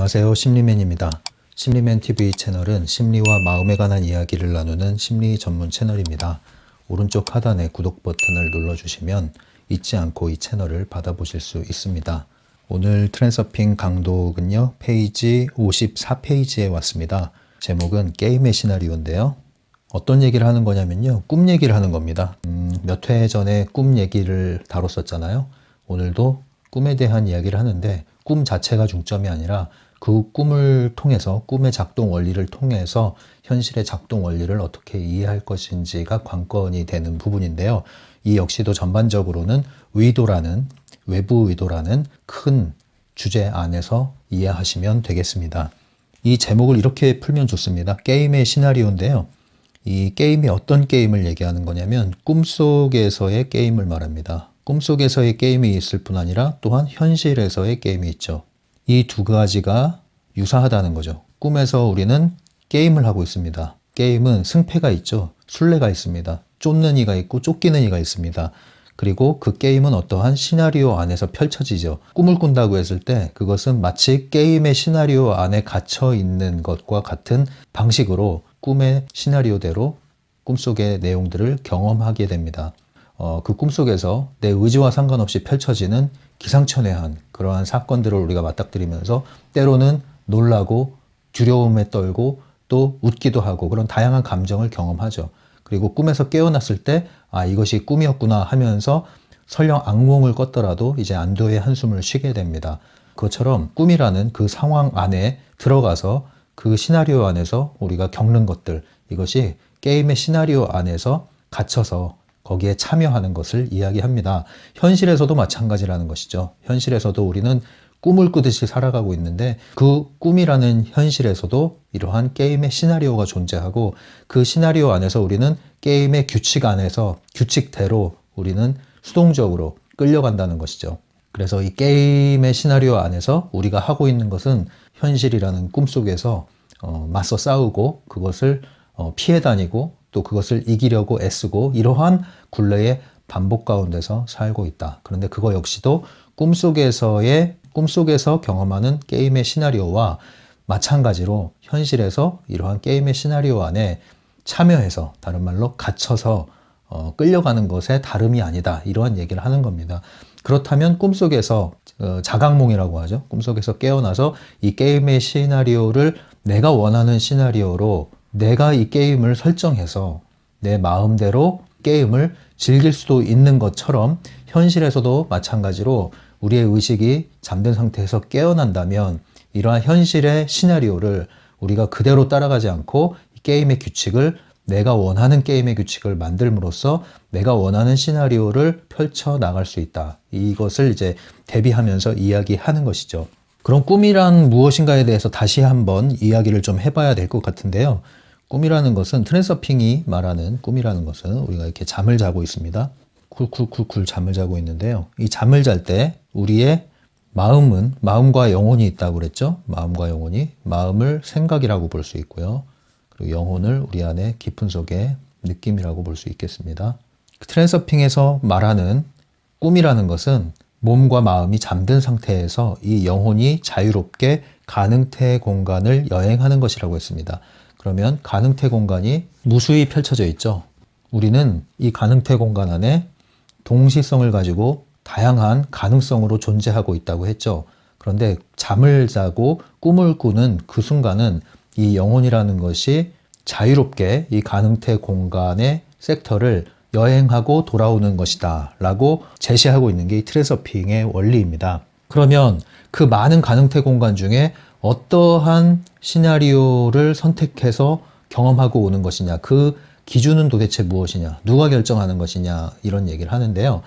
안녕하세요, 심리맨입니다. 심리맨TV 채널은 심리와 마음에 관한 이야기를 나누는 심리 전문 채널입니다. 오른쪽 하단에 구독 버튼을 눌러주시면 잊지 않고 이 채널을 받아보실 수 있습니다. 오늘 트랜서핑 강독은요, 페이지 54페이지에 왔습니다. 제목은 게임의 시나리오인데요. 어떤 얘기를 하는 거냐면요, 꿈 얘기를 하는 겁니다. 몇 회 전에 꿈 얘기를 다뤘었잖아요. 오늘도 꿈에 대한 이야기를 하는데, 꿈 자체가 중점이 아니라 그 꿈을 통해서, 꿈의 작동 원리를 통해서 현실의 작동 원리를 어떻게 이해할 것인지가 관건이 되는 부분인데요. 이 역시도 전반적으로는 의도라는, 외부 의도라는 큰 주제 안에서 이해하시면 되겠습니다. 이 제목을 이렇게 풀면 좋습니다. 게임의 시나리오인데요. 이 게임이 어떤 게임을 얘기하는 거냐면 꿈속에서의 게임을 말합니다. 꿈속에서의 게임이 있을 뿐 아니라 또한 현실에서의 게임이 있죠. 이 두 가지가 유사하다는 거죠. 꿈에서 우리는 게임을 하고 있습니다. 게임은 승패가 있죠. 순례가 있습니다. 쫓는 이가 있고 쫓기는 이가 있습니다. 그리고 그 게임은 어떠한 시나리오 안에서 펼쳐지죠. 꿈을 꾼다고 했을 때 그것은 마치 게임의 시나리오 안에 갇혀 있는 것과 같은 방식으로 꿈의 시나리오대로 꿈속의 내용들을 경험하게 됩니다. 그 꿈속에서 내 의지와 상관없이 펼쳐지는 기상천외한 그러한 사건들을 우리가 맞닥뜨리면서 때로는 놀라고 두려움에 떨고 또 웃기도 하고 그런 다양한 감정을 경험하죠. 그리고 꿈에서 깨어났을 때 이것이 꿈이었구나 하면서 설령 악몽을 꿨더라도 이제 안도의 한숨을 쉬게 됩니다. 그것처럼 꿈이라는 그 상황 안에 들어가서 그 시나리오 안에서 우리가 겪는 것들, 이것이 게임의 시나리오 안에서 갇혀서 거기에 참여하는 것을 이야기합니다. 현실에서도 마찬가지라는 것이죠. 현실에서도 우리는 꿈을 꾸듯이 살아가고 있는데 그 꿈이라는 현실에서도 이러한 게임의 시나리오가 존재하고 그 시나리오 안에서 우리는 게임의 규칙 안에서 규칙대로 우리는 수동적으로 끌려간다는 것이죠. 그래서 이 게임의 시나리오 안에서 우리가 하고 있는 것은 현실이라는 꿈속에서 맞서 싸우고 그것을 피해 다니고 또 그것을 이기려고 애쓰고 이러한 굴레의 반복 가운데서 살고 있다. 그런데 그거 역시도 꿈속에서 경험하는 게임의 시나리오와 마찬가지로 현실에서 이러한 게임의 시나리오 안에 참여해서, 다른 말로 갇혀서 끌려가는 것에 다름이 아니다. 이러한 얘기를 하는 겁니다. 그렇다면 꿈속에서 자각몽이라고 하죠. 꿈속에서 깨어나서 이 게임의 시나리오를 내가 원하는 시나리오로 내가 이 게임을 설정해서 내 마음대로 게임을 즐길 수도 있는 것처럼 현실에서도 마찬가지로 우리의 의식이 잠든 상태에서 깨어난다면 이러한 현실의 시나리오를 우리가 그대로 따라가지 않고 게임의 규칙을, 내가 원하는 게임의 규칙을 만들므로써 내가 원하는 시나리오를 펼쳐 나갈 수 있다. 이것을 이제 대비하면서 이야기하는 것이죠. 그럼 꿈이란 무엇인가에 대해서 다시 한번 이야기를 좀 해봐야 될 것 같은데요. 꿈이라는 것은, 트랜서핑이 말하는 꿈이라는 것은 우리가 이렇게 잠을 자고 있습니다. 쿨쿨쿨쿨 잠을 자고 있는데요. 이 잠을 잘 때 우리의 마음과 영혼이 있다고 그랬죠. 마음과 영혼이, 마음을 생각이라고 볼 수 있고요. 그리고 영혼을 우리 안에 깊은 속의 느낌이라고 볼 수 있겠습니다. 트랜서핑에서 말하는 꿈이라는 것은 몸과 마음이 잠든 상태에서 이 영혼이 자유롭게 가능태 공간을 여행하는 것이라고 했습니다. 그러면 가능태 공간이 무수히 펼쳐져 있죠. 우리는 이 가능태 공간 안에 동시성을 가지고 다양한 가능성으로 존재하고 있다고 했죠. 그런데 잠을 자고 꿈을 꾸는 그 순간은 이 영혼이라는 것이 자유롭게 이 가능태 공간의 섹터를 여행하고 돌아오는 것이다 라고 제시하고 있는 게 이 트랜서핑의 원리입니다. 그러면 그 많은 가능태 공간 중에 어떠한 시나리오를 선택해서 경험하고 오는 것이냐, 그 기준은 도대체 무엇이냐, 누가 결정하는 것이냐, 이런 얘기를 하는데요.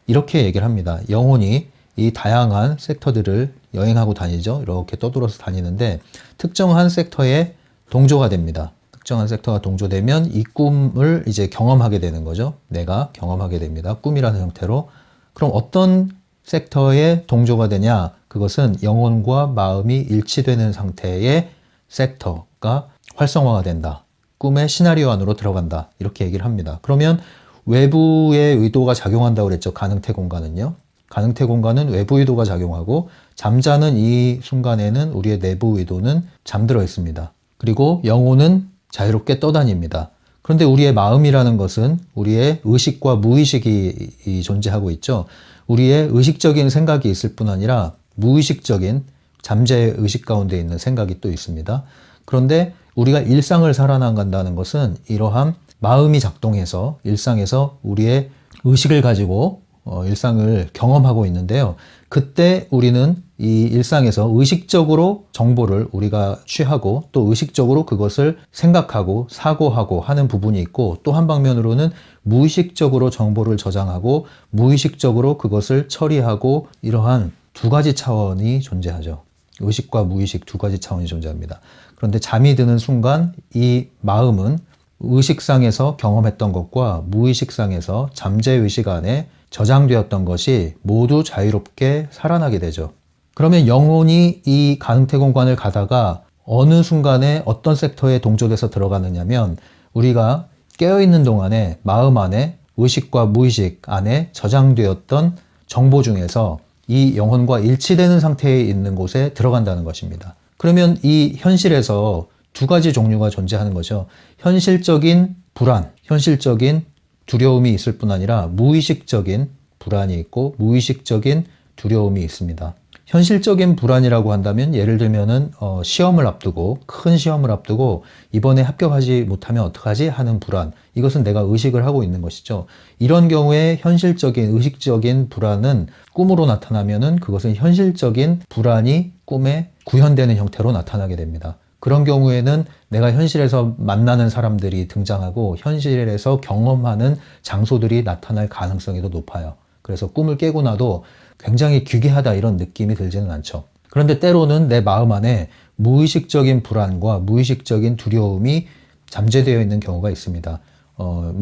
이렇게 얘기를 합니다. 영혼이 이 다양한 섹터들을 여행하고 다니죠. 이렇게 떠돌아서 다니는데 특정한 섹터에 동조가 됩니다. 특정한 섹터가 동조되면 이 꿈을 이제 경험하게 되는 거죠. 내가 경험하게 됩니다. 꿈이라는 형태로. 그럼 어떤 섹터에 동조가 되냐? 그것은 영혼과 마음이 일치되는 상태의 섹터가 활성화가 된다. 꿈의 시나리오 안으로 들어간다. 이렇게 얘기를 합니다. 그러면 외부의 의도가 작용한다고 그랬죠. 가능태 공간은요. 가능태 공간은 외부 의도가 작용하고 잠자는 이 순간에는 우리의 내부 의도는 잠들어 있습니다. 그리고 영혼은 자유롭게 떠다닙니다. 그런데 우리의 마음이라는 것은 우리의 의식과 무의식이 존재하고 있죠. 우리의 의식적인 생각이 있을 뿐 아니라 무의식적인 잠재 의식 가운데 있는 생각이 또 있습니다. 그런데 우리가 일상을 살아나간다는 것은 이러한 마음이 작동해서 일상에서 우리의 의식을 가지고 일상을 경험하고 있는데요. 그때 우리는 이 일상에서 의식적으로 정보를 우리가 취하고 또 의식적으로 그것을 생각하고 사고하고 하는 부분이 있고, 또 한 방면으로는 무의식적으로 정보를 저장하고 무의식적으로 그것을 처리하고, 이러한 두 가지 차원이 존재하죠. 의식과 무의식 두 가지 차원이 존재합니다. 그런데 잠이 드는 순간 이 마음은 의식상에서 경험했던 것과 무의식상에서 잠재의식 안에 저장되었던 것이 모두 자유롭게 살아나게 되죠. 그러면 영혼이 이 가능태 공간을 가다가 어느 순간에 어떤 섹터에 동조돼서 들어가느냐면, 우리가 깨어있는 동안에 마음 안에 의식과 무의식 안에 저장되었던 정보 중에서 이 영혼과 일치되는 상태에 있는 곳에 들어간다는 것입니다. 그러면 이 현실에서 두 가지 종류가 존재하는 거죠. 현실적인 불안, 현실적인 두려움이 있을 뿐 아니라 무의식적인 불안이 있고 무의식적인 두려움이 있습니다. 현실적인 불안이라고 한다면, 예를 들면은 시험을 앞두고, 큰 시험을 앞두고 이번에 합격하지 못하면 어떡하지 하는 불안, 이것은 내가 의식을 하고 있는 것이죠. 이런 경우에 현실적인 의식적인 불안은 꿈으로 나타나면은 그것은 현실적인 불안이 꿈에 구현되는 형태로 나타나게 됩니다. 그런 경우에는 내가 현실에서 만나는 사람들이 등장하고 현실에서 경험하는 장소들이 나타날 가능성이 더 높아요. 그래서 꿈을 깨고 나도 굉장히 기괴하다 이런 느낌이 들지는 않죠. 그런데 때로는 내 마음 안에 무의식적인 불안과 무의식적인 두려움이 잠재되어 있는 경우가 있습니다.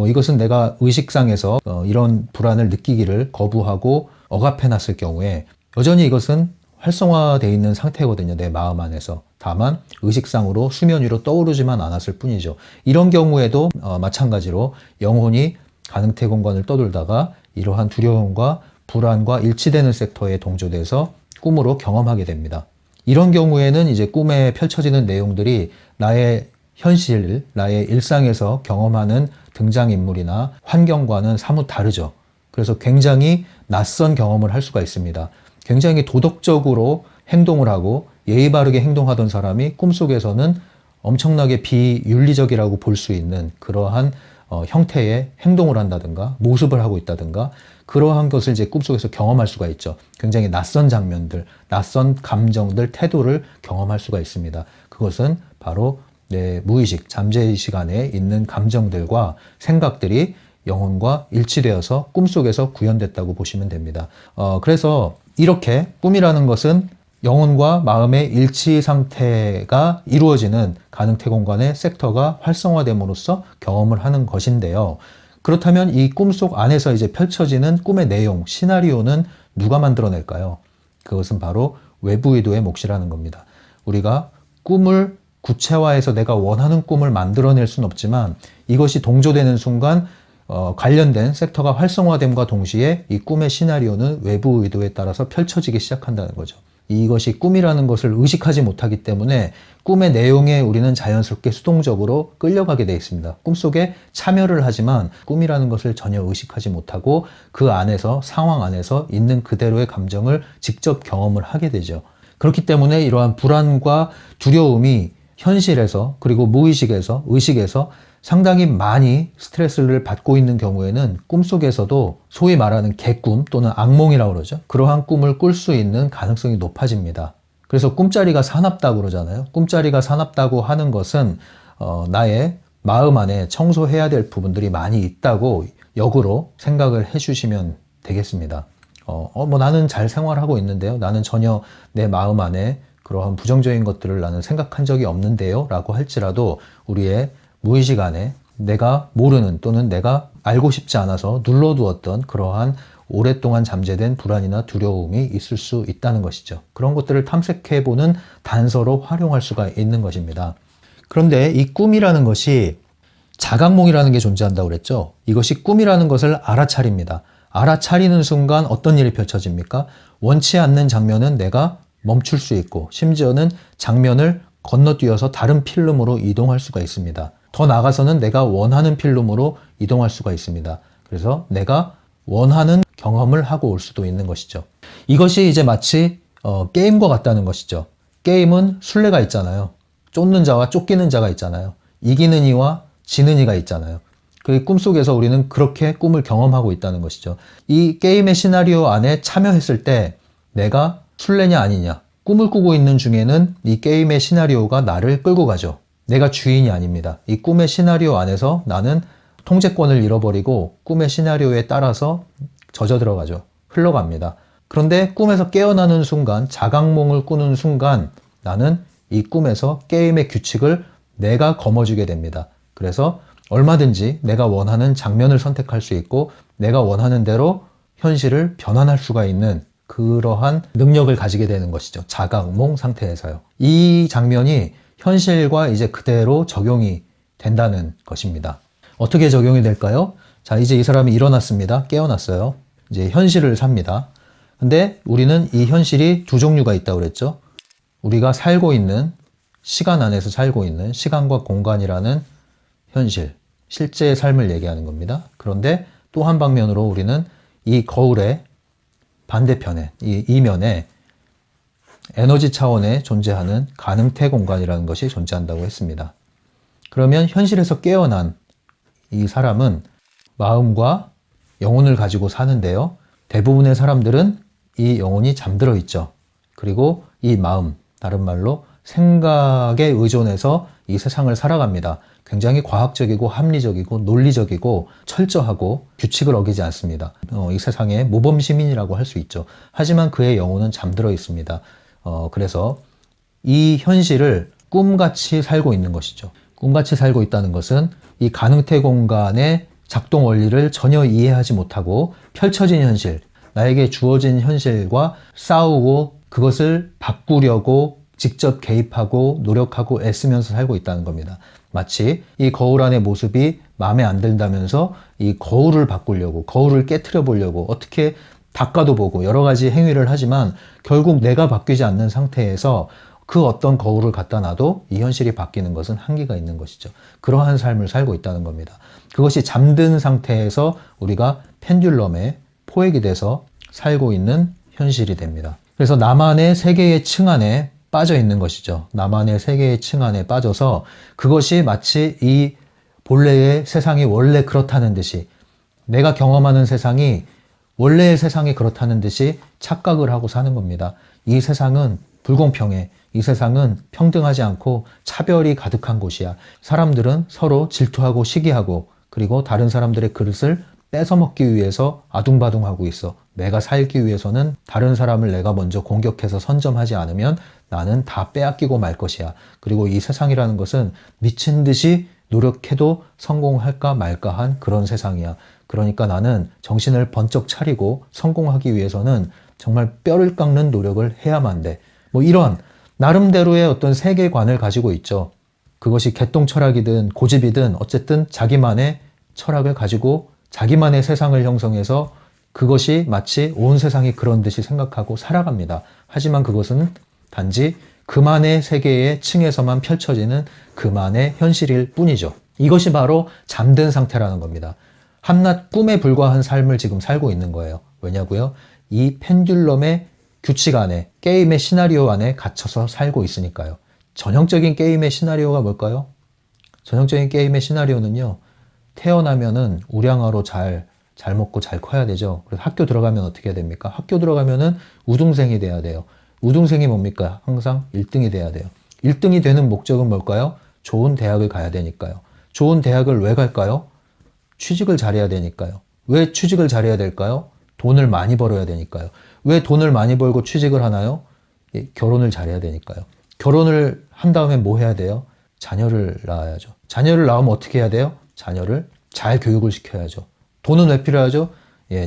이것은 내가 의식상에서 이런 불안을 느끼기를 거부하고 억압해 놨을 경우에 여전히 이것은 활성화되어 있는 상태거든요. 내 마음 안에서. 다만 의식상으로 수면 위로 떠오르지만 않았을 뿐이죠. 이런 경우에도 마찬가지로 영혼이 가능태 공간을 떠돌다가 이러한 두려움과 불안과 일치되는 섹터에 동조돼서 꿈으로 경험하게 됩니다. 이런 경우에는 이제 꿈에 펼쳐지는 내용들이 나의 현실, 나의 일상에서 경험하는 등장인물이나 환경과는 사뭇 다르죠. 그래서 굉장히 낯선 경험을 할 수가 있습니다. 굉장히 도덕적으로 행동을 하고 예의 바르게 행동하던 사람이 꿈속에서는 엄청나게 비윤리적이라고 볼 수 있는 그러한 형태의 행동을 한다든가 모습을 하고 있다든가, 그러한 것을 이제 꿈속에서 경험할 수가 있죠. 굉장히 낯선 장면들, 낯선 감정들, 태도를 경험할 수가 있습니다. 그것은 바로 내 무의식, 잠재의식 안에 있는 감정들과 생각들이 영혼과 일치되어서 꿈속에서 구현됐다고 보시면 됩니다. 그래서 이렇게 꿈이라는 것은 영혼과 마음의 일치 상태가 이루어지는 가능태 공간의 섹터가 활성화됨으로써 경험을 하는 것인데요. 그렇다면 이 꿈속 안에서 이제 펼쳐지는 꿈의 내용, 시나리오는 누가 만들어낼까요? 그것은 바로 외부 의도의 몫이라는 겁니다. 우리가 꿈을 구체화해서 내가 원하는 꿈을 만들어낼 수는 없지만, 이것이 동조되는 순간 관련된 섹터가 활성화됨과 동시에 이 꿈의 시나리오는 외부 의도에 따라서 펼쳐지기 시작한다는 거죠. 이것이 꿈이라는 것을 의식하지 못하기 때문에 꿈의 내용에 우리는 자연스럽게 수동적으로 끌려가게 되어 있습니다. 꿈속에 참여를 하지만 꿈이라는 것을 전혀 의식하지 못하고 그 안에서, 상황 안에서 있는 그대로의 감정을 직접 경험을 하게 되죠. 그렇기 때문에 이러한 불안과 두려움이 현실에서, 그리고 무의식에서, 의식에서 상당히 많이 스트레스를 받고 있는 경우에는 꿈속에서도 소위 말하는 개꿈 또는 악몽이라고 그러죠. 그러한 꿈을 꿀 수 있는 가능성이 높아집니다. 그래서 꿈자리가 사납다고 그러잖아요. 꿈자리가 사납다고 하는 것은 나의 마음 안에 청소해야 될 부분들이 많이 있다고 역으로 생각을 해주시면 되겠습니다. 나는 잘 생활하고 있는데요. 나는 전혀 내 마음 안에 그러한 부정적인 것들을 나는 생각한 적이 없는데요. 라고 할지라도 우리의 무의식 안에 내가 모르는 또는 내가 알고 싶지 않아서 눌러두었던 그러한 오랫동안 잠재된 불안이나 두려움이 있을 수 있다는 것이죠. 그런 것들을 탐색해보는 단서로 활용할 수가 있는 것입니다. 그런데 이 꿈이라는 것이 자각몽이라는 게 존재한다고 그랬죠. 이것이 꿈이라는 것을 알아차립니다. 알아차리는 순간 어떤 일이 펼쳐집니까? 원치 않는 장면은 내가 멈출 수 있고 심지어는 장면을 건너뛰어서 다른 필름으로 이동할 수가 있습니다. 더 나아가서는 내가 원하는 필름으로 이동할 수가 있습니다. 그래서 내가 원하는 경험을 하고 올 수도 있는 것이죠. 이것이 이제 마치 게임과 같다는 것이죠. 게임은 순례가 있잖아요. 쫓는 자와 쫓기는 자가 있잖아요. 이기는 이와 지는 이가 있잖아요. 그 꿈속에서 우리는 그렇게 꿈을 경험하고 있다는 것이죠. 이 게임의 시나리오 안에 참여했을 때 내가 순례냐 아니냐, 꿈을 꾸고 있는 중에는 이 게임의 시나리오가 나를 끌고 가죠. 내가 주인이 아닙니다. 이 꿈의 시나리오 안에서 나는 통제권을 잃어버리고 꿈의 시나리오에 따라서 젖어 들어가죠. 흘러갑니다. 그런데 꿈에서 깨어나는 순간, 자각몽을 꾸는 순간 나는 이 꿈에서 게임의 규칙을 내가 거머쥐게 됩니다. 그래서 얼마든지 내가 원하는 장면을 선택할 수 있고 내가 원하는 대로 현실을 변환할 수가 있는 그러한 능력을 가지게 되는 것이죠. 자각몽 상태에서요. 이 장면이 현실과 이제 그대로 적용이 된다는 것입니다. 어떻게 적용이 될까요? 자, 이제 이 사람이 일어났습니다. 깨어났어요. 이제 현실을 삽니다. 근데 우리는 이 현실이 두 종류가 있다고 그랬죠. 우리가 살고 있는 시간 안에서 살고 있는 시간과 공간이라는 현실, 실제의 삶을 얘기하는 겁니다. 그런데 또 한 방면으로 우리는 이 거울의 반대편에, 이 이면에 에너지 차원에 존재하는 가능태 공간이라는 것이 존재한다고 했습니다. 그러면 현실에서 깨어난 이 사람은 마음과 영혼을 가지고 사는데요. 대부분의 사람들은 이 영혼이 잠들어 있죠. 그리고 이 마음, 다른 말로 생각에 의존해서 이 세상을 살아갑니다. 굉장히 과학적이고 합리적이고 논리적이고 철저하고 규칙을 어기지 않습니다. 이 세상의 모범 시민이라고 할 수 있죠. 하지만 그의 영혼은 잠들어 있습니다. 그래서 이 현실을 꿈같이 살고 있는 것이죠. 꿈같이 살고 있다는 것은 이 가능태 공간의 작동 원리를 전혀 이해하지 못하고 펼쳐진 현실, 나에게 주어진 현실과 싸우고 그것을 바꾸려고 직접 개입하고 노력하고 애쓰면서 살고 있다는 겁니다. 마치 이 거울 안의 모습이 마음에 안 든다면서 이 거울을 바꾸려고, 거울을 깨트려 보려고 어떻게 닦아도 보고 여러 가지 행위를 하지만 결국 내가 바뀌지 않는 상태에서 그 어떤 거울을 갖다 놔도 이 현실이 바뀌는 것은 한계가 있는 것이죠. 그러한 삶을 살고 있다는 겁니다. 그것이 잠든 상태에서 우리가 펜듈럼에 포획이 돼서 살고 있는 현실이 됩니다. 그래서 나만의 세계의 층 안에 빠져 있는 것이죠. 나만의 세계의 층 안에 빠져서 그것이 마치 이 본래의 세상이 원래 그렇다는 듯이 내가 경험하는 세상이 원래의 세상이 그렇다는 듯이 착각을 하고 사는 겁니다. 이 세상은 불공평해. 이 세상은 평등하지 않고 차별이 가득한 곳이야. 사람들은 서로 질투하고 시기하고 그리고 다른 사람들의 그릇을 뺏어먹기 위해서 아둥바둥하고 있어. 내가 살기 위해서는 다른 사람을 내가 먼저 공격해서 선점하지 않으면 나는 다 빼앗기고 말 것이야. 그리고 이 세상이라는 것은 미친 듯이 노력해도 성공할까 말까 한 그런 세상이야. 그러니까 나는 정신을 번쩍 차리고 성공하기 위해서는 정말 뼈를 깎는 노력을 해야만 돼. 뭐 이런 나름대로의 어떤 세계관을 가지고 있죠. 그것이 개똥 철학이든 고집이든 어쨌든 자기만의 철학을 가지고 자기만의 세상을 형성해서 그것이 마치 온 세상이 그런 듯이 생각하고 살아갑니다. 하지만 그것은 단지 그만의 세계의 층에서만 펼쳐지는 그만의 현실일 뿐이죠. 이것이 바로 잠든 상태라는 겁니다. 한낱 꿈에 불과한 삶을 지금 살고 있는 거예요. 왜냐고요? 이 펜듈럼의 규칙 안에, 게임의 시나리오 안에 갇혀서 살고 있으니까요. 전형적인 게임의 시나리오가 뭘까요? 전형적인 게임의 시나리오는요. 태어나면은 우량아로 잘 먹고 잘 커야 되죠. 그래서 학교 들어가면 어떻게 해야 됩니까? 학교 들어가면은 우등생이 돼야 돼요. 우등생이 뭡니까? 항상 1등이 돼야 돼요. 1등이 되는 목적은 뭘까요? 좋은 대학을 가야 되니까요. 좋은 대학을 왜 갈까요? 취직을 잘해야 되니까요. 왜 취직을 잘해야 될까요? 돈을 많이 벌어야 되니까요. 왜 돈을 많이 벌고 취직을 하나요? 결혼을 잘해야 되니까요. 결혼을 한 다음에 뭐 해야 돼요? 자녀를 낳아야죠. 자녀를 낳으면 어떻게 해야 돼요? 자녀를 잘 교육을 시켜야죠. 돈은 왜 필요하죠?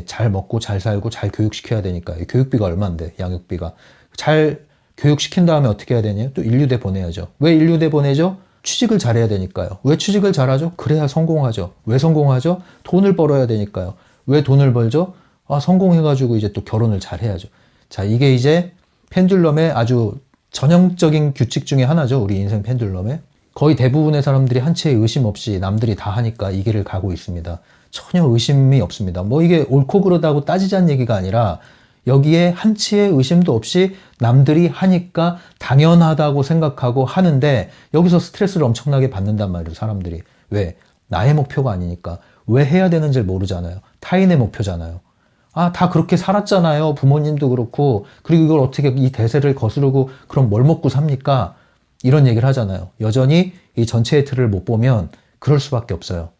잘 먹고 잘 살고 잘 교육시켜야 되니까요. 교육비가 얼만데, 양육비가. 잘 교육시킨 다음에 어떻게 해야 되냐? 또 인류대 보내야죠. 왜 인류대 보내죠? 취직을 잘해야 되니까요. 왜 취직을 잘하죠? 그래야 성공하죠. 왜 성공하죠? 돈을 벌어야 되니까요. 왜 돈을 벌죠? 성공해가지고 이제 또 결혼을 잘 해야죠. 자, 이게 이제 펜듈럼의 아주 전형적인 규칙 중에 하나죠. 우리 인생 펜듈럼의. 거의 대부분의 사람들이 한치의 의심 없이 남들이 다 하니까 이 길을 가고 있습니다. 전혀 의심이 없습니다. 뭐 이게 옳고 그르다고 따지자는 얘기가 아니라 여기에 한치의 의심도 없이 남들이 하니까 당연하다고 생각하고 하는데 여기서 스트레스를 엄청나게 받는단 말이에요, 사람들이. 왜? 나의 목표가 아니니까. 왜 해야 되는지 모르잖아요. 타인의 목표잖아요. 다 그렇게 살았잖아요. 부모님도 그렇고. 그리고 이걸 어떻게 이 대세를 거스르고 그럼 뭘 먹고 삽니까? 이런 얘기를 하잖아요. 여전히 이 전체의 틀을 못 보면 그럴 수밖에 없어요.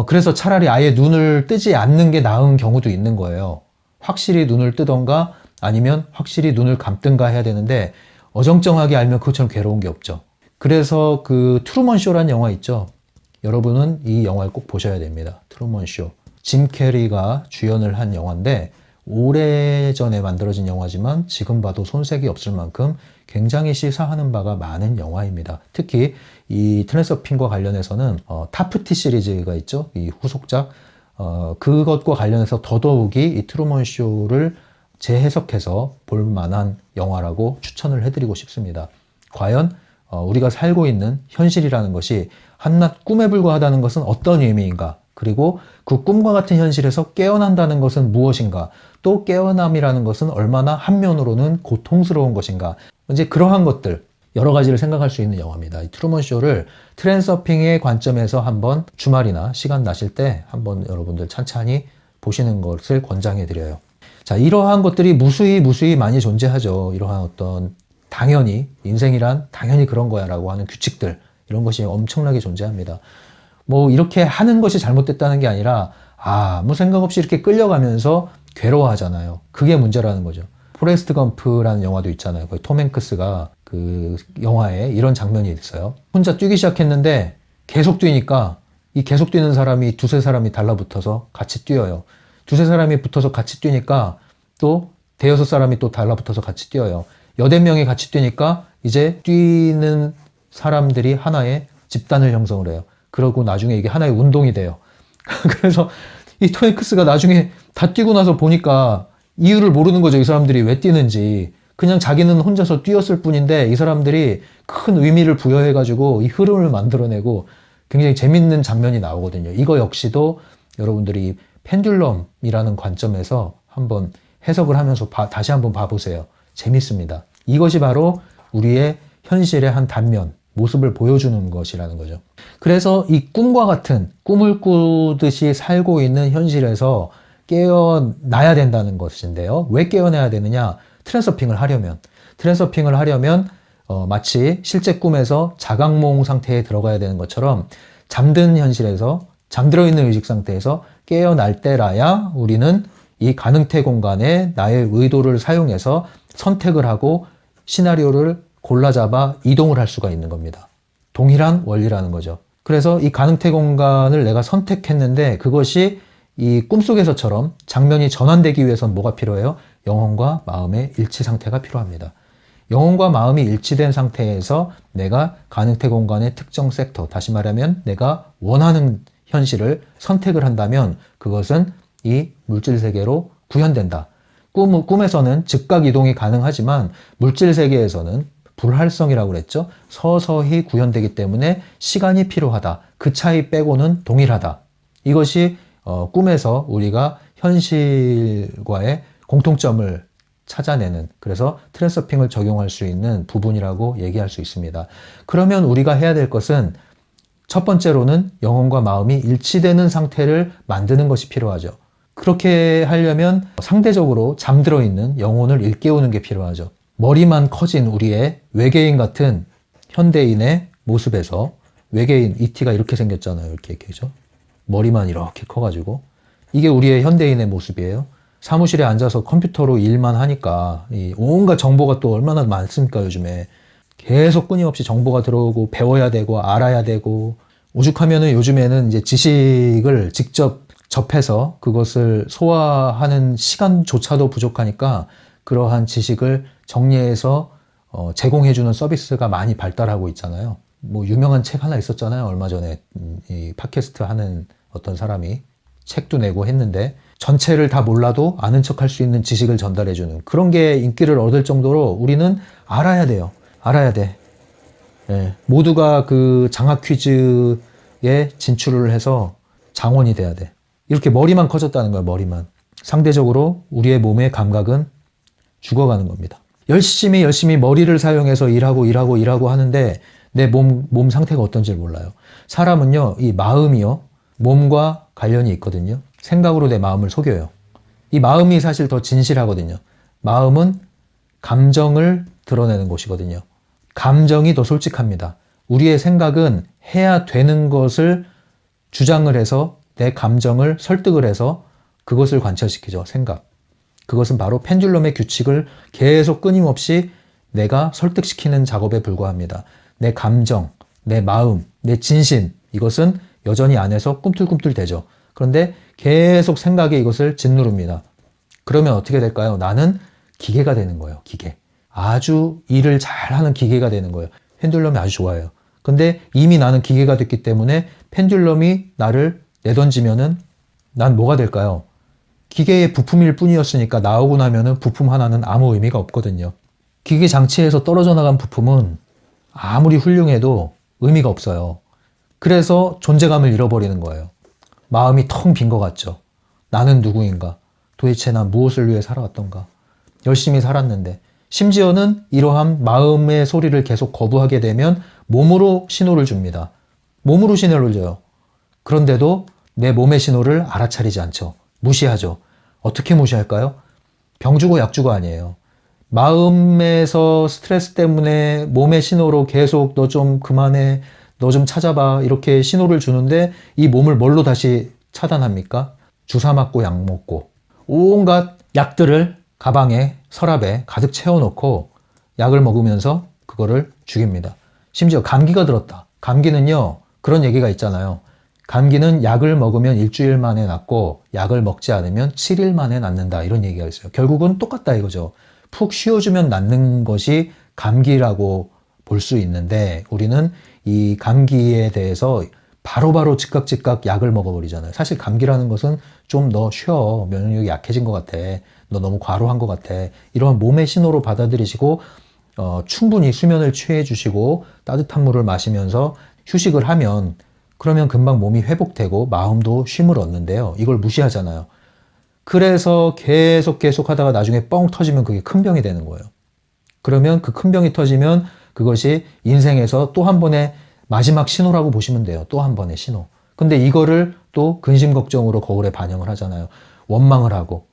그래서 차라리 아예 눈을 뜨지 않는 게 나은 경우도 있는 거예요. 확실히 눈을 뜨던가 아니면 확실히 눈을 감든가 해야 되는데 어정쩡하게 알면 그것처럼 괴로운 게 없죠. 그래서 그 트루먼 쇼라는 영화 있죠. 여러분은 이 영화를 꼭 보셔야 됩니다. 트루먼 쇼. 짐 캐리가 주연을 한 영화인데 오래전에 만들어진 영화지만 지금 봐도 손색이 없을 만큼 굉장히 시사하는 바가 많은 영화입니다. 특히 이 트랜서핑과 관련해서는 타프티 시리즈가 있죠. 이 후속작. 그것과 관련해서 더더욱이 이 트루먼 쇼를 재해석해서 볼 만한 영화라고 추천을 해드리고 싶습니다. 과연 우리가 살고 있는 현실이라는 것이 한낱 꿈에 불과하다는 것은 어떤 의미인가? 그리고 그 꿈과 같은 현실에서 깨어난다는 것은 무엇인가? 또 깨어남이라는 것은 얼마나 한면으로는 고통스러운 것인가? 이제 그러한 것들 여러 가지를 생각할 수 있는 영화입니다. 이 트루먼 쇼를 트랜서핑의 관점에서 한번 주말이나 시간 나실 때 한번 여러분들 찬찬히 보시는 것을 권장해 드려요. 자, 이러한 것들이 무수히 많이 존재하죠. 이러한 어떤 당연히 인생이란 당연히 그런 거야 라고 하는 규칙들, 이런 것이 엄청나게 존재합니다. 뭐 이렇게 하는 것이 잘못됐다는 게 아니라 아무 생각 없이 이렇게 끌려가면서 괴로워하잖아요. 그게 문제라는 거죠. 포레스트 검프라는 영화도 있잖아요. 톰 행크스가 그 영화에 이런 장면이 있어요. 혼자 뛰기 시작했는데 계속 뛰니까 이 계속 뛰는 사람이 두세 사람이 달라붙어서 같이 뛰어요. 두세 사람이 붙어서 같이 뛰니까 또 대여섯 사람이 또 달라붙어서 같이 뛰어요. 여덟 명이 같이 뛰니까 이제 뛰는 사람들이 하나의 집단을 형성을 해요. 그러고 나중에 이게 하나의 운동이 돼요. 그래서 이 톰 행크스가 나중에 다 뛰고 나서 보니까 이유를 모르는 거죠. 이 사람들이 왜 뛰는지. 그냥 자기는 혼자서 뛰었을 뿐인데 이 사람들이 큰 의미를 부여해가지고 이 흐름을 만들어내고 굉장히 재밌는 장면이 나오거든요. 이거 역시도 여러분들이 펜듈럼이라는 관점에서 한번 해석을 하면서 다시 한번 봐보세요. 재밌습니다. 이것이 바로 우리의 현실의 한 단면, 모습을 보여주는 것이라는 거죠. 그래서 이 꿈과 같은 꿈을 꾸듯이 살고 있는 현실에서 깨어나야 된다는 것인데요. 왜 깨어나야 되느냐? 트랜서핑을 하려면 마치 실제 꿈에서 자각몽 상태에 들어가야 되는 것처럼 잠든 현실에서 잠들어 있는 의식 상태에서 깨어날 때라야 우리는 이 가능태 공간에 나의 의도를 사용해서 선택을 하고 시나리오를 골라잡아 이동을 할 수가 있는 겁니다. 동일한 원리라는 거죠. 그래서 이 가능태 공간을 내가 선택했는데 그것이 이 꿈속에서처럼 장면이 전환되기 위해서는 뭐가 필요해요? 영혼과 마음의 일치 상태가 필요합니다. 영혼과 마음이 일치된 상태에서 내가 가능태 공간의 특정 섹터, 다시 말하면 내가 원하는 현실을 선택을 한다면 그것은 이 물질 세계로 구현된다. 꿈에서는 즉각 이동이 가능하지만 물질 세계에서는 불활성이라고 그랬죠. 서서히 구현되기 때문에 시간이 필요하다. 그 차이 빼고는 동일하다. 이것이 꿈에서 우리가 현실과의 공통점을 찾아내는, 그래서 트랜서핑을 적용할 수 있는 부분이라고 얘기할 수 있습니다. 그러면 우리가 해야 될 것은 첫 번째로는 영혼과 마음이 일치되는 상태를 만드는 것이 필요하죠. 그렇게 하려면 상대적으로 잠들어 있는 영혼을 일깨우는 게 필요하죠. 머리만 커진 우리의 외계인 같은 현대인의 모습에서, 외계인 ET가 이렇게 생겼잖아요. 이렇게 그죠? 머리만 이렇게 커가지고, 이게 우리의 현대인의 모습이에요. 사무실에 앉아서 컴퓨터로 일만 하니까 이 온갖 정보가 또 얼마나 많습니까? 요즘에 계속 끊임없이 정보가 들어오고 배워야 되고 알아야 되고, 오죽하면은 요즘에는 이제 지식을 직접 접해서 그것을 소화하는 시간조차도 부족하니까 그러한 지식을 정리해서 제공해주는 서비스가 많이 발달하고 있잖아요. 뭐 유명한 책 하나 있었잖아요. 얼마 전에 이 팟캐스트 하는 어떤 사람이 책도 내고 했는데 전체를 다 몰라도 아는 척할 수 있는 지식을 전달해주는 그런 게 인기를 얻을 정도로 우리는 알아야 돼요. 알아야 돼. 예, 모두가 그 장학 퀴즈에 진출을 해서 장원이 돼야 돼. 이렇게 머리만 커졌다는 거야, 머리만. 상대적으로 우리의 몸의 감각은 죽어가는 겁니다. 열심히 머리를 사용해서 일하고 하는데 내 몸 상태가 어떤지를 몰라요. 사람은요, 이 마음이요, 몸과 관련이 있거든요. 생각으로 내 마음을 속여요. 이 마음이 사실 더 진실하거든요. 마음은 감정을 드러내는 곳이거든요. 감정이 더 솔직합니다. 우리의 생각은 해야 되는 것을 주장을 해서 내 감정을 설득을 해서 그것을 관철시키죠. 생각. 그것은 바로 펜듈럼의 규칙을 계속 끊임없이 내가 설득시키는 작업에 불과합니다. 내 감정, 내 마음, 내 진심, 이것은 여전히 안에서 꿈틀꿈틀 대죠. 그런데 계속 생각에 이것을 짓누릅니다. 그러면 어떻게 될까요? 나는 기계가 되는 거예요. 기계. 아주 일을 잘하는 기계가 되는 거예요. 펜듈럼이 아주 좋아요. 근데 이미 나는 기계가 됐기 때문에 펜듈럼이 나를 내던지면은 난 뭐가 될까요? 기계의 부품일 뿐이었으니까 나오고 나면은 부품 하나는 아무 의미가 없거든요. 기계 장치에서 떨어져 나간 부품은 아무리 훌륭해도 의미가 없어요. 그래서 존재감을 잃어버리는 거예요. 마음이 텅 빈 것 같죠. 나는 누구인가? 도대체 난 무엇을 위해 살아왔던가? 열심히 살았는데. 심지어는 이러한 마음의 소리를 계속 거부하게 되면 몸으로 신호를 줍니다. 몸으로 신호를 줘요. 그런데도 내 몸의 신호를 알아차리지 않죠. 무시하죠. 어떻게 무시할까요? 병 주고 약 주고 아니에요. 마음에서 스트레스 때문에 몸의 신호로 계속 너 좀 그만해, 너 좀 찾아봐 이렇게 신호를 주는데 이 몸을 뭘로 다시 차단합니까? 주사 맞고 약 먹고 온갖 약들을 가방에 서랍에 가득 채워놓고 약을 먹으면서 그거를 죽입니다. 심지어 감기가 들었다. 감기는요, 그런 얘기가 있잖아요. 감기는 약을 먹으면 일주일 만에 낫고 약을 먹지 않으면 7일 만에 낫는다. 이런 얘기가 있어요. 결국은 똑같다 이거죠. 푹 쉬어주면 낫는 것이 감기라고 볼 수 있는데 우리는 이 감기에 대해서 바로바로 즉각 약을 먹어버리잖아요. 사실 감기라는 것은 좀 너 쉬어. 면역력이 약해진 것 같아. 너 너무 과로한 것 같아. 이런 몸의 신호로 받아들이시고 충분히 수면을 취해 주시고 따뜻한 물을 마시면서 휴식을 하면 그러면 금방 몸이 회복되고 마음도 쉼을 얻는데요. 이걸 무시하잖아요. 그래서 계속 하다가 나중에 뻥 터지면 그게 큰 병이 되는 거예요. 그러면 그 큰 병이 터지면 그것이 인생에서 또 한 번의 마지막 신호라고 보시면 돼요. 또 한 번의 신호. 근데 이거를 또 근심 걱정으로 거울에 반영을 하잖아요. 원망을 하고.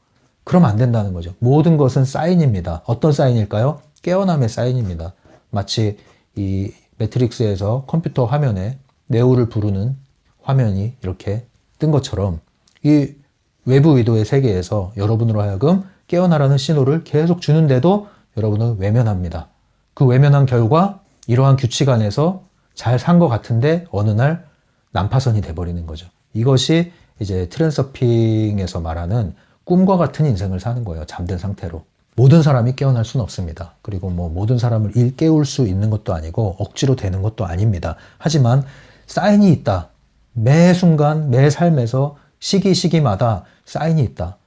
그러면 안 된다는 거죠. 모든 것은 사인입니다. 어떤 사인일까요? 깨어남의 사인입니다. 마치 이 매트릭스에서 컴퓨터 화면에 네오를 부르는 화면이 이렇게 뜬 것처럼 이 외부 의도의 세계에서 여러분으로 하여금 깨어나라는 신호를 계속 주는데도 여러분은 외면합니다. 그 외면한 결과 이러한 규칙 안에서 잘 산 것 같은데 어느 날 난파선이 돼버리는 거죠. 이것이 이제 트랜서핑에서 말하는 꿈과 같은 인생을 사는 거예요. 잠든 상태로. 모든 사람이 깨어날 수는 없습니다. 그리고 뭐 모든 사람을 일깨울 수 있는 것도 아니고 억지로 되는 것도 아닙니다. 하지만 사인이 있다. 매 순간, 매 삶에서 시기마다 사인이 있다.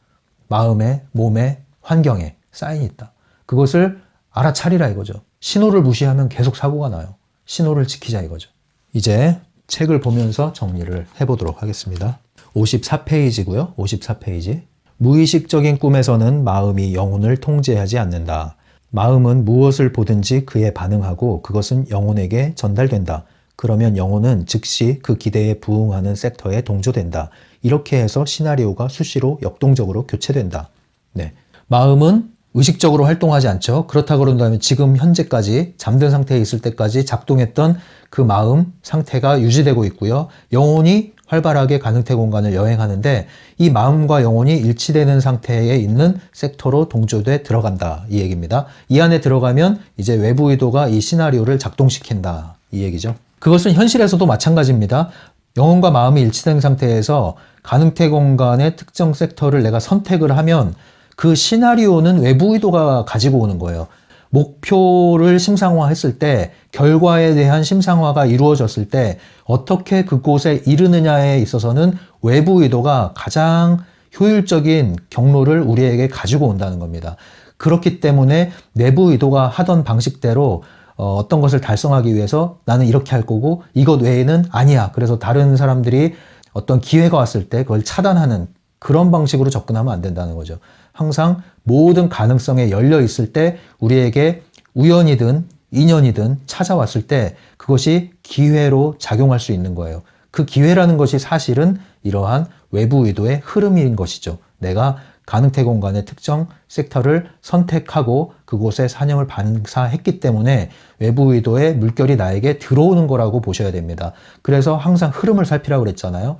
마음에, 몸에, 환경에 사인이 있다. 그것을 알아차리라 이거죠. 신호를 무시하면 계속 사고가 나요. 신호를 지키자 이거죠. 이제 책을 보면서 정리를 해보도록 하겠습니다. 54페이지고요. 54페이지. 무의식적인 꿈에서는 마음이 영혼을 통제하지 않는다. 마음은 무엇을 보든지 그에 반응하고 그것은 영혼에게 전달된다. 그러면 영혼은 즉시 그 기대에 부응하는 섹터에 동조된다. 이렇게 해서 시나리오가 수시로 역동적으로 교체된다. 네. 마음은 의식적으로 활동하지 않죠. 그렇다고 그런다면 지금 현재까지 잠든 상태에 있을 때까지 작동했던 그 마음 상태가 유지되고 있고요. 영혼이 활발하게 가능태 공간을 여행하는데 이 마음과 영혼이 일치되는 상태에 있는 섹터로 동조돼 들어간다. 이 얘기입니다. 이 안에 들어가면 이제 외부 의도가 이 시나리오를 작동시킨다. 이 얘기죠. 그것은 현실에서도 마찬가지입니다. 영혼과 마음이 일치된 상태에서 가능태 공간의 특정 섹터를 내가 선택을 하면 그 시나리오는 외부 의도가 가지고 오는 거예요. 목표를 심상화했을 때, 결과에 대한 심상화가 이루어졌을 때 어떻게 그곳에 이르느냐에 있어서는 외부 의도가 가장 효율적인 경로를 우리에게 가지고 온다는 겁니다. 그렇기 때문에 내부 의도가 하던 방식대로 어떤 것을 달성하기 위해서 나는 이렇게 할 거고 이것 외에는 아니야. 그래서 다른 사람들이 어떤 기회가 왔을 때 그걸 차단하는 그런 방식으로 접근하면 안 된다는 거죠. 항상 모든 가능성에 열려 있을 때 우리에게 우연이든 인연이든 찾아왔을 때 그것이 기회로 작용할 수 있는 거예요. 그 기회라는 것이 사실은 이러한 외부 의도의 흐름인 것이죠. 내가 가능태 공간의 특정 섹터를 선택하고 그곳에 사념을 반사했기 때문에 외부 의도의 물결이 나에게 들어오는 거라고 보셔야 됩니다. 그래서 항상 흐름을 살피라고 그랬잖아요.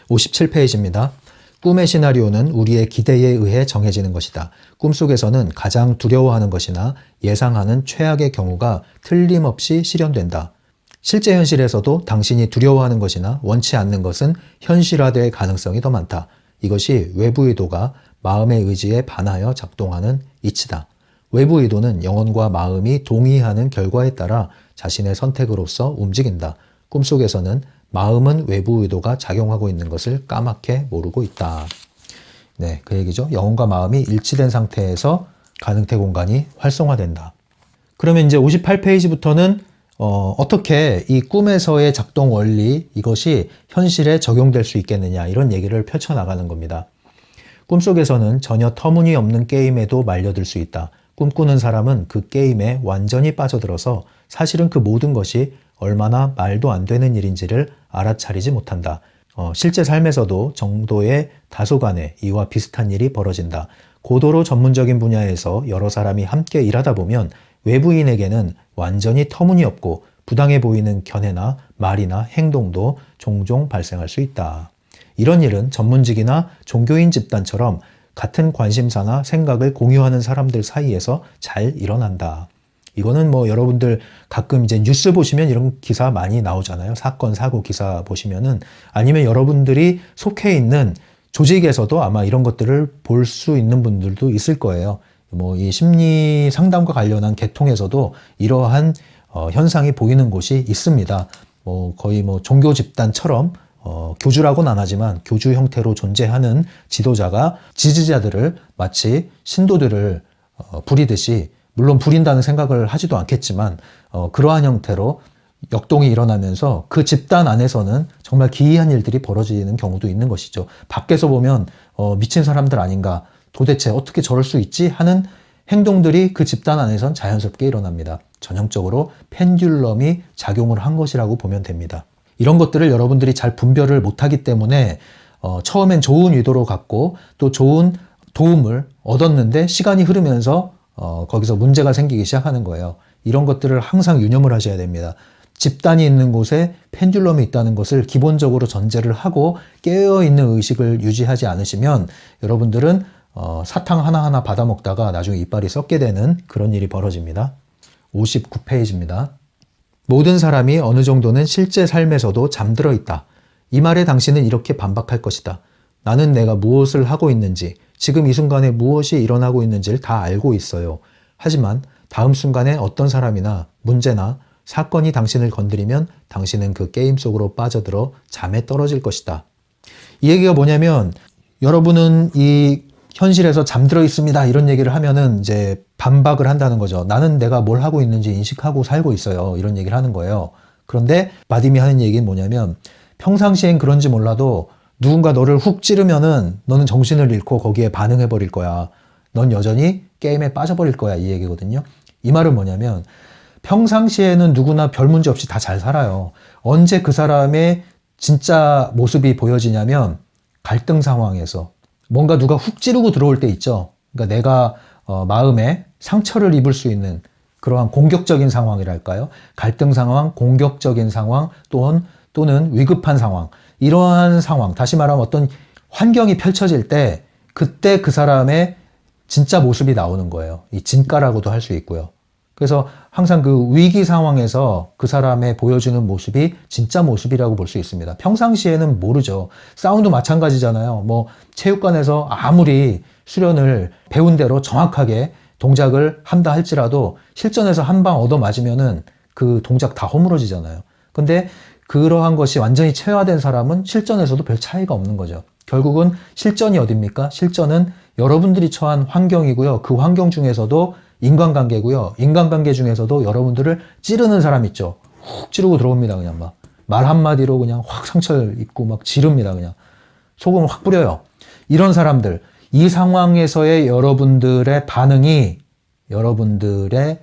57페이지입니다. 꿈의 시나리오는 우리의 기대에 의해 정해지는 것이다. 꿈속에서는 가장 두려워하는 것이나 예상하는 최악의 경우가 틀림없이 실현된다. 실제 현실에서도 당신이 두려워하는 것이나 원치 않는 것은 현실화될 가능성이 더 많다. 이것이 외부 의도가 마음의 의지에 반하여 작동하는 이치다. 외부 의도는 영혼과 마음이 동의하는 결과에 따라 자신의 선택으로서 움직인다. 꿈속에서는 마음은 외부 의도가 작용하고 있는 것을 까맣게 모르고 있다. 네, 그 얘기죠. 영혼과 마음이 일치된 상태에서 가능태 공간이 활성화된다. 그러면 이제 58페이지부터는 어떻게 이 꿈에서의 작동 원리, 이것이 현실에 적용될 수 있겠느냐, 이런 얘기를 펼쳐나가는 겁니다. 꿈속에서는 전혀 터무니없는 게임에도 말려들 수 있다. 꿈꾸는 사람은 그 게임에 완전히 빠져들어서 사실은 그 모든 것이 얼마나 말도 안 되는 일인지를 알아차리지 못한다. 실제 삶에서도 정도의 다소간에 이와 비슷한 일이 벌어진다. 고도로 전문적인 분야에서 여러 사람이 함께 일하다 보면 외부인에게는 완전히 터무니없고 부당해 보이는 견해나 말이나 행동도 종종 발생할 수 있다. 이런 일은 전문직이나 종교인 집단처럼 같은 관심사나 생각을 공유하는 사람들 사이에서 잘 일어난다. 이거는 뭐 여러분들 가끔 이제 뉴스 보시면 이런 기사 많이 나오잖아요. 사건, 사고 기사 보시면은, 아니면 여러분들이 속해 있는 조직에서도 아마 이런 것들을 볼 수 있는 분들도 있을 거예요. 뭐 이 심리 상담과 관련한 계통에서도 이러한 현상이 보이는 곳이 있습니다. 뭐 거의 뭐 종교 집단처럼 교주라고는 안 하지만 교주 형태로 존재하는 지도자가 지지자들을 마치 신도들을 부리듯이, 물론 부린다는 생각을 하지도 않겠지만 그러한 형태로 역동이 일어나면서 그 집단 안에서는 정말 기이한 일들이 벌어지는 경우도 있는 것이죠. 밖에서 보면 미친 사람들 아닌가, 도대체 어떻게 저럴 수 있지 하는 행동들이 그 집단 안에선 자연스럽게 일어납니다. 전형적으로 펜듈럼이 작용을 한 것이라고 보면 됩니다. 이런 것들을 여러분들이 잘 분별을 못하기 때문에 처음엔 좋은 의도로 갖고 또 좋은 도움을 얻었는데 시간이 흐르면서 거기서 문제가 생기기 시작하는 거예요. 이런 것들을 항상 유념을 하셔야 됩니다. 집단이 있는 곳에 펜듈럼이 있다는 것을 기본적으로 전제를 하고 깨어있는 의식을 유지하지 않으시면 여러분들은 사탕 하나하나 받아먹다가 나중에 이빨이 썩게 되는 그런 일이 벌어집니다. 59페이지입니다. 모든 사람이 어느 정도는 실제 삶에서도 잠들어 있다. 이 말에 당신은 이렇게 반박할 것이다. 나는 내가 무엇을 하고 있는지, 지금 이 순간에 무엇이 일어나고 있는지를 다 알고 있어요. 하지만 다음 순간에 어떤 사람이나 문제나 사건이 당신을 건드리면 당신은 그 게임 속으로 빠져들어 잠에 떨어질 것이다. 이 얘기가 뭐냐면, 여러분은 이 현실에서 잠들어 있습니다, 이런 얘기를 하면은 이제 반박을 한다는 거죠. 나는 내가 뭘 하고 있는지 인식하고 살고 있어요, 이런 얘기를 하는 거예요. 그런데 바딤이 하는 얘기는 뭐냐면, 평상시엔 그런지 몰라도 누군가 너를 훅 찌르면은 너는 정신을 잃고 거기에 반응해 버릴 거야. 넌 여전히 게임에 빠져버릴 거야, 이 얘기거든요. 이 말은 뭐냐면, 평상시에는 누구나 별 문제 없이 다 잘 살아요. 언제 그 사람의 진짜 모습이 보여지냐면 갈등 상황에서, 뭔가 누가 훅 찌르고 들어올 때 있죠. 그러니까 내가 마음에 상처를 입을 수 있는 그러한 공격적인 상황이랄까요? 갈등 상황, 공격적인 상황, 또는 위급한 상황, 이러한 상황, 다시 말하면 어떤 환경이 펼쳐질 때 그때 그 사람의 진짜 모습이 나오는 거예요. 이 진가라고도 할 수 있고요. 그래서 항상 그 위기 상황에서 그 사람의 보여주는 모습이 진짜 모습이라고 볼 수 있습니다. 평상시에는 모르죠. 싸움도 마찬가지잖아요. 뭐 체육관에서 아무리 수련을 배운 대로 정확하게 동작을 한다 할지라도 실전에서 한 방 얻어 맞으면은 그 동작 다 허물어지잖아요. 근데 그러한 것이 완전히 체화된 사람은 실전에서도 별 차이가 없는 거죠. 결국은 실전이 어딥니까? 실전은 여러분들이 처한 환경이고요. 그 환경 중에서도 인간관계고요. 인간관계 중에서도 여러분들을 찌르는 사람 있죠. 훅 찌르고 들어옵니다. 그냥 막 말 한마디로 그냥 확 상처를 입고 막 지릅니다. 그냥 소금을 확 뿌려요. 이런 사람들, 이 상황에서의 여러분들의 반응이 여러분들의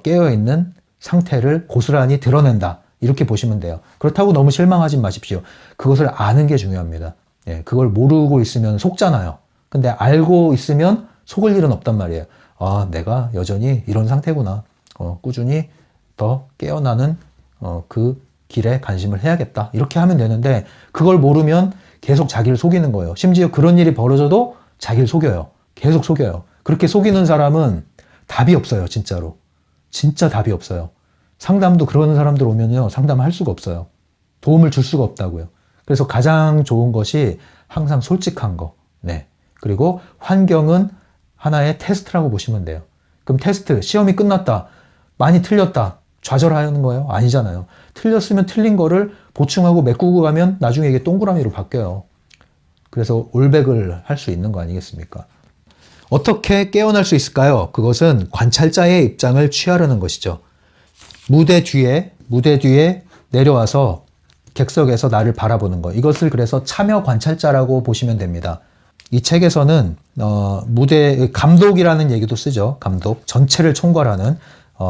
깨어있는 상태를 고스란히 드러낸다. 이렇게 보시면 돼요. 그렇다고 너무 실망하지 마십시오. 그것을 아는 게 중요합니다. 예, 그걸 모르고 있으면 속잖아요. 근데 알고 있으면 속을 일은 없단 말이에요. 아, 내가 여전히 이런 상태구나. 꾸준히 더 깨어나는 그 길에 관심을 해야겠다. 이렇게 하면 되는데 그걸 모르면 계속 자기를 속이는 거예요. 심지어 그런 일이 벌어져도 자기를 속여요. 계속 속여요. 그렇게 속이는 사람은 답이 없어요. 진짜로. 진짜 답이 없어요. 상담도 그런 사람들 오면요. 상담할 수가 없어요. 도움을 줄 수가 없다고요. 그래서 가장 좋은 것이 항상 솔직한 거. 네. 그리고 환경은 하나의 테스트라고 보시면 돼요. 그럼 테스트, 시험이 끝났다. 많이 틀렸다. 좌절하는 거예요? 아니잖아요. 틀렸으면 틀린 거를 보충하고 메꾸고 가면 나중에 이게 동그라미로 바뀌어요. 그래서 올백을 할 수 있는 거 아니겠습니까? 어떻게 깨어날 수 있을까요? 그것은 관찰자의 입장을 취하려는 것이죠. 무대 뒤에 내려와서 객석에서 나를 바라보는 거. 이것을 그래서 참여 관찰자라고 보시면 됩니다. 이 책에서는 무대 감독이라는 얘기도 쓰죠. 감독. 전체를 총괄하는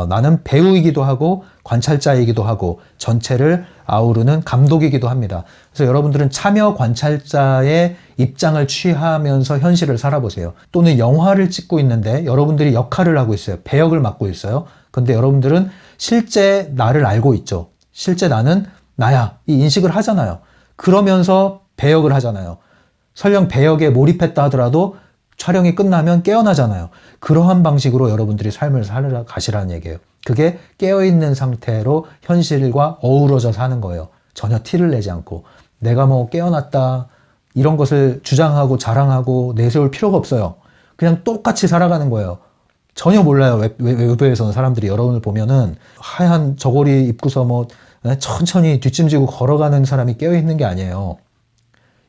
나는 배우이기도 하고 관찰자이기도 하고 전체를 아우르는 감독이기도 합니다. 그래서 여러분들은 참여 관찰자의 입장을 취하면서 현실을 살아보세요. 또는 영화를 찍고 있는데 여러분들이 역할을 하고 있어요. 배역을 맡고 있어요. 근데 여러분들은 실제 나를 알고 있죠. 실제 나는 나야. 이 인식을 하잖아요. 그러면서 배역을 하잖아요. 설령 배역에 몰입했다 하더라도 촬영이 끝나면 깨어나잖아요. 그러한 방식으로 여러분들이 삶을 살아가시라는 얘기예요. 그게 깨어있는 상태로 현실과 어우러져 사는 거예요. 전혀 티를 내지 않고. 내가 뭐 깨어났다 이런 것을 주장하고 자랑하고 내세울 필요가 없어요. 그냥 똑같이 살아가는 거예요. 전혀 몰라요. 외부에서는 사람들이 여러분을 보면은 하얀 저고리 입고서 뭐 천천히 뒷짐지고 걸어가는 사람이 깨어있는 게 아니에요.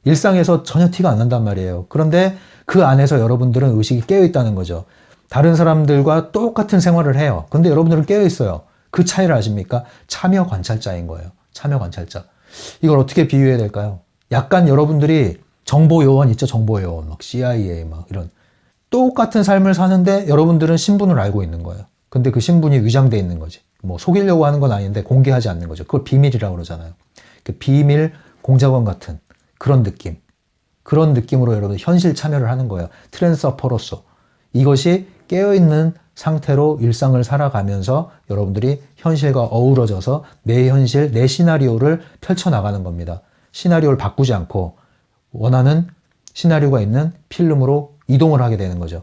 일상에서 전혀 티가 안 난단 말이에요. 그런데 그 안에서 여러분들은 의식이 깨어있다는 거죠. 다른 사람들과 똑같은 생활을 해요. 근데 여러분들은 깨어있어요. 그 차이를 아십니까? 참여 관찰자인 거예요. 참여 관찰자. 이걸 어떻게 비유해야 될까요? 약간 여러분들이 정보 요원 있죠? 정보 요원. 막 CIA 막 이런. 똑같은 삶을 사는데 여러분들은 신분을 알고 있는 거예요. 근데 그 신분이 위장돼 있는 거지. 뭐 속이려고 하는 건 아닌데 공개하지 않는 거죠. 그걸 비밀이라고 그러잖아요. 그 비밀 공작원 같은 그런 느낌. 그런 느낌으로 여러분 현실 참여를 하는 거예요. 트랜스퍼로서. 이것이 깨어있는 상태로 일상을 살아가면서 여러분들이 현실과 어우러져서 내 현실, 내 시나리오를 펼쳐나가는 겁니다. 시나리오를 바꾸지 않고 원하는 시나리오가 있는 필름으로 이동을 하게 되는 거죠.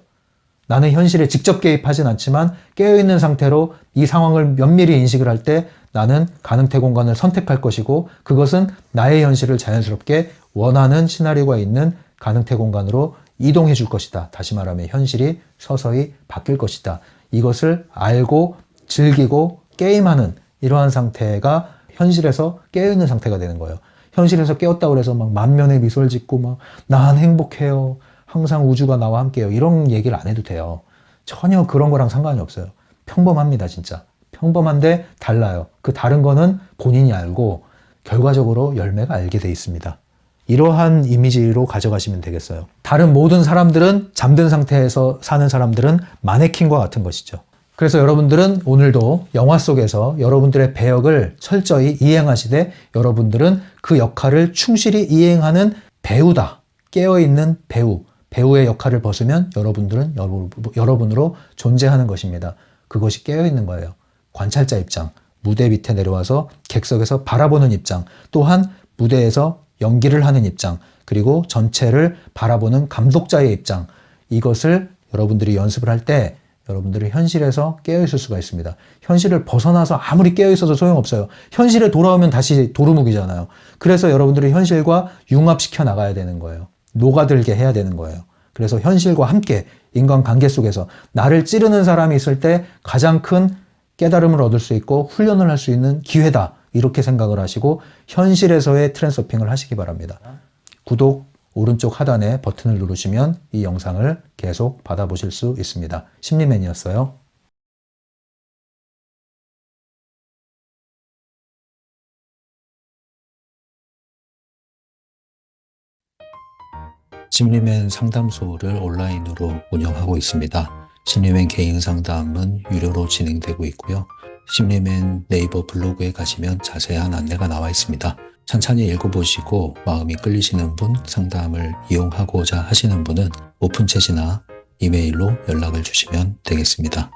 나는 현실에 직접 개입하진 않지만 깨어있는 상태로 이 상황을 면밀히 인식을 할 때 나는 가능태 공간을 선택할 것이고 그것은 나의 현실을 자연스럽게 원하는 시나리오가 있는 가능태 공간으로 이동해 줄 것이다. 다시 말하면 현실이 서서히 바뀔 것이다. 이것을 알고 즐기고 게임하는 이러한 상태가 현실에서 깨어있는 상태가 되는 거예요. 현실에서 깨었다고 해서 막 만면에 미소를 짓고 막 난 행복해요. 항상 우주가 나와 함께해요. 이런 얘기를 안 해도 돼요. 전혀 그런 거랑 상관이 없어요. 평범합니다, 진짜. 평범한데 달라요. 그 다른 거는 본인이 알고 결과적으로 열매가 알게 돼 있습니다. 이러한 이미지로 가져가시면 되겠어요. 다른 모든 사람들은 잠든 상태에서 사는 사람들은 마네킹과 같은 것이죠. 그래서 여러분들은 오늘도 영화 속에서 여러분들의 배역을 철저히 이행하시되 여러분들은 그 역할을 충실히 이행하는 배우다. 깨어있는 배우. 배우의 역할을 벗으면 여러분들은 여러분으로 존재하는 것입니다. 그것이 깨어있는 거예요. 관찰자 입장, 무대 밑에 내려와서 객석에서 바라보는 입장, 또한 무대에서 연기를 하는 입장, 그리고 전체를 바라보는 감독자의 입장. 이것을 여러분들이 연습을 할 때 여러분들이 현실에서 깨어있을 수가 있습니다. 현실을 벗어나서 아무리 깨어있어도 소용없어요. 현실에 돌아오면 다시 도루묵이잖아요. 그래서 여러분들이 현실과 융합시켜 나가야 되는 거예요. 녹아들게 해야 되는 거예요. 그래서 그래서 현실과 함께 인간관계 속에서 나를 찌르는 사람이 있을 때 가장 큰 깨달음을 얻을 수 있고 훈련을 할 수 있는 기회다. 이렇게 생각을 하시고 현실에서의 트랜스서핑을 하시기 바랍니다. 구독 오른쪽 하단에 버튼을 누르시면 이 영상을 계속 받아보실 수 있습니다. 심리맨이었어요. 심리맨 상담소를 온라인으로 운영하고 있습니다. 심리맨 개인 상담은 유료로 진행되고 있고요. 심리맨 네이버 블로그에 가시면 자세한 안내가 나와 있습니다. 찬찬히 읽어보시고 마음이 끌리시는 분, 상담을 이용하고자 하시는 분은 오픈챗이나 이메일로 연락을 주시면 되겠습니다.